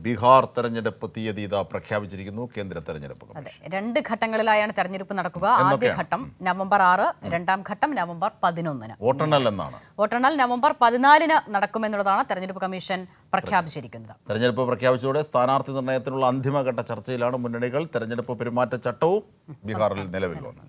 ബീഹാർ തെരഞ്ഞെടുപ്പ് തീയതി ഇതാ പ്രഖ്യാപിച്ചിരിക്കുന്നു കേന്ദ്ര തെരഞ്ഞെടുപ്പ് കമ്മീഷൻ. രണ്ട് ഘട്ടങ്ങളിലായാണ് തെരഞ്ഞെടുപ്പ് നടക്കുക. ആദ്യ ഘട്ടം നവംബർ 6, രണ്ടാം ഘട്ടം നവംബർ 11. വോട്ടെണ്ണൽ നവംബർ 14 നടക്കുമെന്നുള്ളതാണ് തെരഞ്ഞെടുപ്പ് കമ്മീഷൻ പ്രഖ്യാപിച്ചിരിക്കുന്നത്. തെരഞ്ഞെടുപ്പ് പ്രഖ്യാപിച്ചതോടെ സ്ഥാനാർത്ഥി നിർണയത്തിനുള്ള അന്തിമഘട്ട ചർച്ചയിലാണ് മുന്നണികൾ. തെരഞ്ഞെടുപ്പ് പെരുമാറ്റച്ചട്ടവും ബീഹാറിൽ നിലവിൽ വന്നു.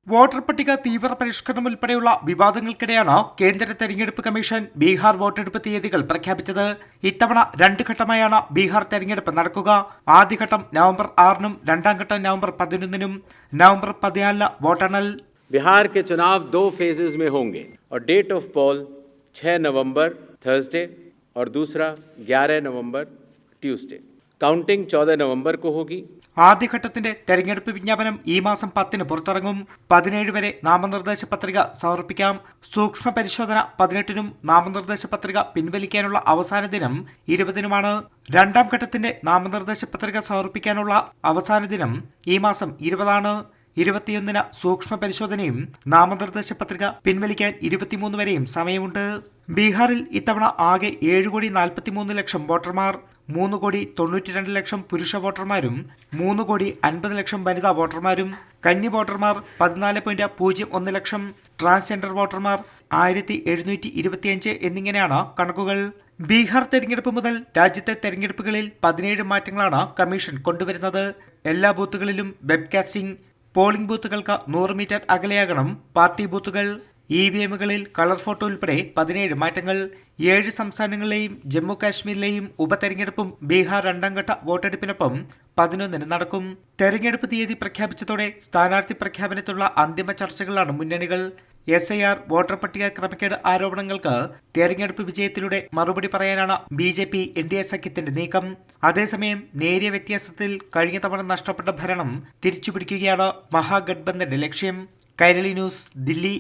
വോട്ടർ പട്ടിക തീവ്ര പരിഷ്കരണം ഉൾപ്പെടെയുള്ള വിവാദങ്ങൾക്കിടെയാണ് കേന്ദ്ര തെരഞ്ഞെടുപ്പ് കമ്മീഷൻ ബീഹാർ വോട്ടെടുപ്പ് തീയതികൾ പ്രഖ്യാപിച്ചത്. ഇത്തവണ 2 ഘട്ടമായാണ് ബീഹാർ തെരഞ്ഞെടുപ്പ് നടക്കുക. ആദ്യഘട്ടം നവംബർ 6 രണ്ടാം ഘട്ടം നവംബർ 11 നവംബർ 14 വോട്ടെണ്ണൽ. बिहार के चुनाव 2 फेजेस में होंगे और date of poll 6 November Thursday और दूसरा 11 नवंबर ट्यूसडे. काउंटिंग 14 नवंबर को होगी. ആദ്യഘട്ടത്തിന്റെ തെരഞ്ഞെടുപ്പ് വിജ്ഞാപനം ഈ മാസം 10 പുറത്തിറങ്ങും. 17 വരെ നാമനിർദ്ദേശ പത്രിക സമർപ്പിക്കാം. സൂക്ഷ്മ പരിശോധന 18 നാമനിർദ്ദേശ പത്രിക പിൻവലിക്കാനുള്ള അവസാന ദിനം 20 രണ്ടാം ഘട്ടത്തിന്റെ നാമനിർദ്ദേശ പത്രിക സമർപ്പിക്കാനുള്ള അവസാന ദിനം ഈ മാസം 20 21 സൂക്ഷ്മ പരിശോധനയും നാമനിർദ്ദേശ പത്രിക പിൻവലിക്കാൻ 23 വരെയും സമയമുണ്ട്. ബീഹാറിൽ ഇത്തവണ ആകെ 7,43,00,000 വോട്ടർമാർ, 3,92,00,000 പുരുഷ വോട്ടർമാരും 3,50,00,000 വനിതാ വോട്ടർമാരും, കന്നി വോട്ടർമാർ 14.01 ലക്ഷം, ട്രാൻസ്ജെൻഡർ വോട്ടർമാർ 1,725 എന്നിങ്ങനെയാണ് കണക്കുകൾ. ബീഹാർ തെരഞ്ഞെടുപ്പ് മുതൽ രാജ്യത്തെ തെരഞ്ഞെടുപ്പുകളിൽ 17 മാറ്റങ്ങളാണ് കമ്മീഷൻ കൊണ്ടുവരുന്നത്. എല്ലാ ബൂത്തുകളിലും വെബ്കാസ്റ്റിംഗ്, പോളിംഗ് ബൂത്തുകൾക്ക് 100 മീറ്റർ അകലെയാകണം പാർട്ടി ബൂത്തുകൾ, EVMകളിൽ കളർ ഫോട്ടോ ഉൾപ്പെടെ 17 മാറ്റങ്ങൾ. 7 സംസ്ഥാനങ്ങളിലെയും ജമ്മു കാശ്മീരിലെയും ഉപതെരഞ്ഞെടുപ്പും ബീഹാർ രണ്ടാം ഘട്ട വോട്ടെടുപ്പിനൊപ്പം 11 നടക്കും. തെരഞ്ഞെടുപ്പ് തീയതി പ്രഖ്യാപിച്ചതോടെ സ്ഥാനാർത്ഥി പ്രഖ്യാപനത്തിലുള്ള അന്തിമ ചർച്ചകളാണ് മുന്നണികൾ. SIR വോട്ടർ പട്ടിക ക്രമക്കേട് ആരോപണങ്ങൾക്ക് തെരഞ്ഞെടുപ്പ് വിജയത്തിലൂടെ മറുപടി പറയാനാണ് BJP NDA സഖ്യത്തിന്റെ നീക്കം. അതേസമയം നേരിയ വ്യത്യാസത്തിൽ കഴിഞ്ഞ തവണ നഷ്ടപ്പെട്ട ഭരണം തിരിച്ചുപിടിക്കുകയാണ് മഹാഗഡ്ബന്ധന്റെ ലക്ഷ്യം. കൈരളി ന്യൂസ്, ദില്ലി.